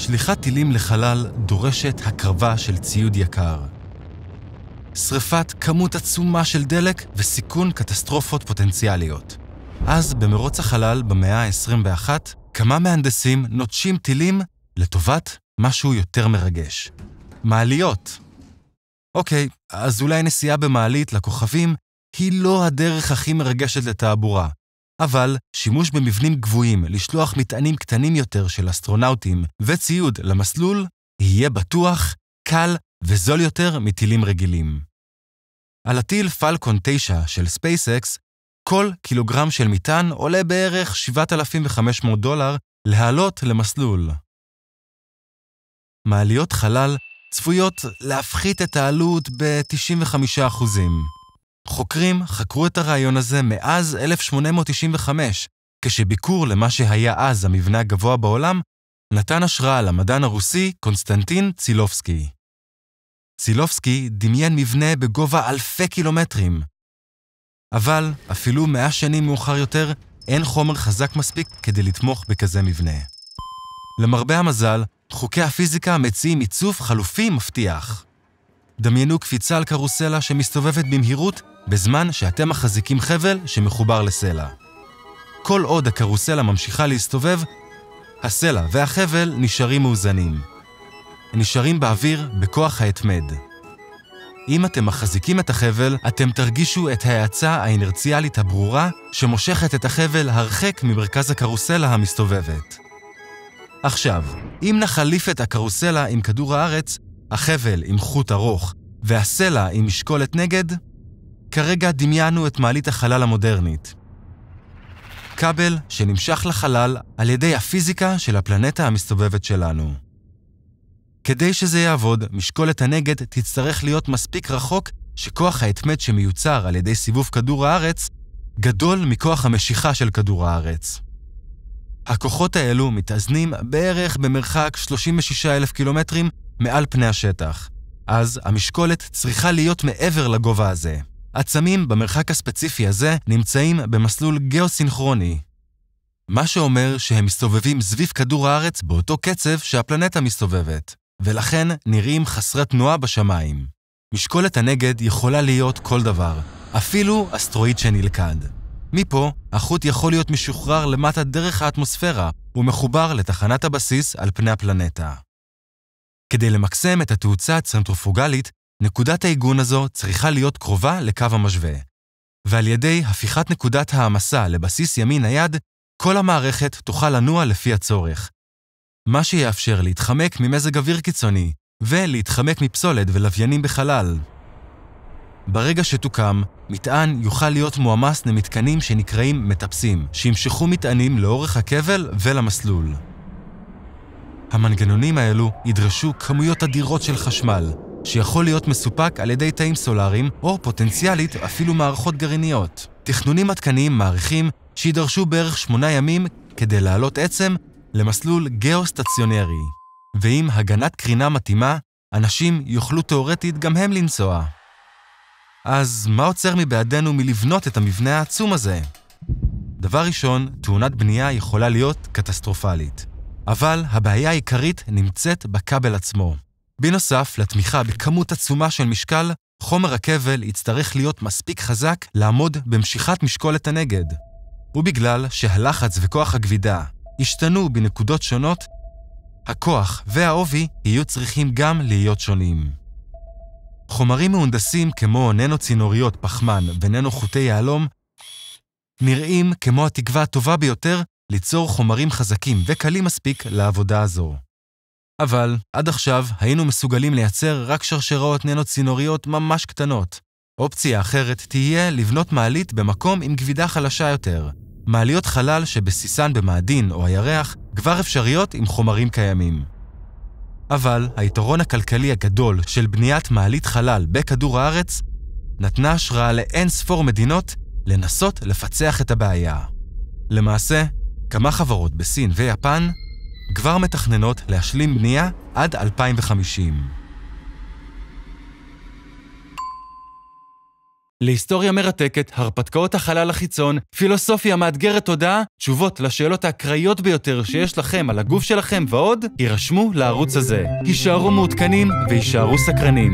שליחת טילים לחלל דורשת הקרבה של ציוד יקר. שריפת כמות עצומה של דלק וסיכון קטסטרופות פוטנציאליות. אז במרוץ החלל במאה ה-21, כמה מהנדסים נוטשים טילים לטובת משהו יותר מרגש. מעליות. אוקיי, אז אולי נסיעה במעלית לכוכבים היא לא הדרך הכי מרגשת לתעבורה, אבל שימוש במבנים גבוהים לשלוח מטענים קטנים יותר של אסטרונאוטים וציוד למסלול יהיה בטוח, קל וזול יותר מטילים רגילים. על הטיל פלקון 9 של SpaceX, כל קילוגרם של מטען עולה בערך $7,500 להעלות למסלול. מעליות חלל צפויות להפחית את העלות ב-95%. חוקרים חקרו את הרעיון הזה מאז 1895, כשביקור למה שהיה אז המבנה הגבוה בעולם, נתן השראה למדען הרוסי קונסטנטין צילובסקי. צילובסקי דמיין מבנה בגובה אלפי קילומטרים. אבל אפילו 100 שנים מאוחר יותר, אין חומר חזק מספיק כדי לתמוך בכזה מבנה. למרבה המזל, חוקי הפיזיקה מציעים עיצוב חלופי מבטיח. דמיינו קפיצה על קרוסלה שמסתובבת במהירות בזמן שאתם מחזיקים חבל שמחובר לסלע. כל עוד הקרוסלה ממשיכה להסתובב, הסלע והחבל נשארים מאוזנים. נשארים באוויר בכוח ההתמד. אם אתם מחזיקים את החבל, אתם תרגישו את ההאצה האינרציאלית הברורה שמושכת את החבל הרחק ממרכז הקרוסלה המסתובבת. עכשיו, אם נחליף את הקרוסלה עם כדור הארץ, החבל עם חוט ארוך והסלע עם משקולת נגד, כרגע דמיינו את מעלית החלל המודרנית. כבל שנמשך לחלל על ידי הפיזיקה של הפלנטה המסתובבת שלנו. כדי שזה יעבוד, משקולת הנגד תצטרך להיות מספיק רחוק שכוח ההתמד שמיוצר על ידי סיבוב כדור הארץ גדול מכוח המשיכה של כדור הארץ. הכוחות האלו מתאזנים בערך במרחק 36,000 קילומטרים מעל פני השטח. אז המשקולת צריכה להיות מעבר לגובה הזה. עצמים במרחק הספציפי הזה נמצאים במסלול גיאוסינכרוני. מה שאומר שהם מסתובבים סביב כדור הארץ באותו קצב שהפלנטה מסתובבת, ולכן נראים חסרי תנועה בשמיים. משקולת הנגד יכולה להיות כל דבר, אפילו אסטרואיד שנלכד. מפה, החוט יכול להיות משוחרר למטה דרך האטמוספירה ומחובר לתחנת הבסיס על פני הפלנטה. כדי למקסם את התאוצה הצנטריפוגלית, נקודת העיגון הזו צריכה להיות קרובה לקו המשווה. ועל ידי הפיכת נקודת העמסה לבסיס ימין נייד, כל המערכת תוכל לנוע לפי הצורך. מה שיאפשר להתחמק ממזג אוויר קיצוני, ולהתחמק מפסולת ולוויינים בחלל. ברגע שתוקם, מטען יוכל להיות מועמס למתקנים שנקראים מטפסים, שימשכו מטענים לאורך הכבל ולמסלול. המנגנונים האלו ידרשו כמויות אדירות של חשמל, שיכול להיות מסופק על ידי תאים סולאריים, או פוטנציאלית אפילו מערכות גרעיניות. תכנונים עדכניים מעריכים שידרשו בערך 8 ימים כדי לעלות עצם למסלול גיאוסטציונרי. ועם הגנת קרינה מתאימה, אנשים יוכלו תאורטית גם הם לנסוע. אז מה עוצר מבעדנו מלבנות את המבנה העצום הזה? דבר ראשון, תאונת בנייה יכולה להיות קטסטרופלית. אבל הבעיה העיקרית נמצאת בכבל עצמו. בנוסף לתמיכה בכמות עצומה של משקל, חומר הכבל יצטרך להיות מספיק חזק לעמוד במשיכת משקולת הנגד. ובגלל שהלחץ וכוח הכבידה השתנו בנקודות שונות, הכוח והעובי יהיו צריכים גם להיות שונים. חומרים מהונדסים כמו ננו-צינוריות פחמן וננו-חוטי יהלום נראים כמו התקווה הטובה ביותר ליצור חומרים חזקים וקלים מספיק לעבודה הזו. אבל עד עכשיו היינו מסוגלים לייצר רק שרשראות ננו-צינוריות ממש קטנות. אופציה אחרת תהיה לבנות מעלית במקום עם כבידה חלשה יותר. מעליות חלל שבסיסן במאדין או הירח כבר אפשריות עם חומרים קיימים. אבל היתרון הכלכלי הגדול של בניית מעלית חלל בכדור הארץ נתנה השראה לאין ספור מדינות לנסות לפצח את הבעיה. למעשה, כמה חברות בסין ויפן כבר מתכננות להשלים בנייה עד 2050. להיסטוריה מרתקת, הרפתקאות החלל החיצון, פילוסופיה מאתגרת תודעה, תשובות לשאלות האקראיות ביותר שיש לכם על הגוף שלכם ועוד, יירשמו לערוץ הזה. הישארו מעודכנים והישארו סקרנים.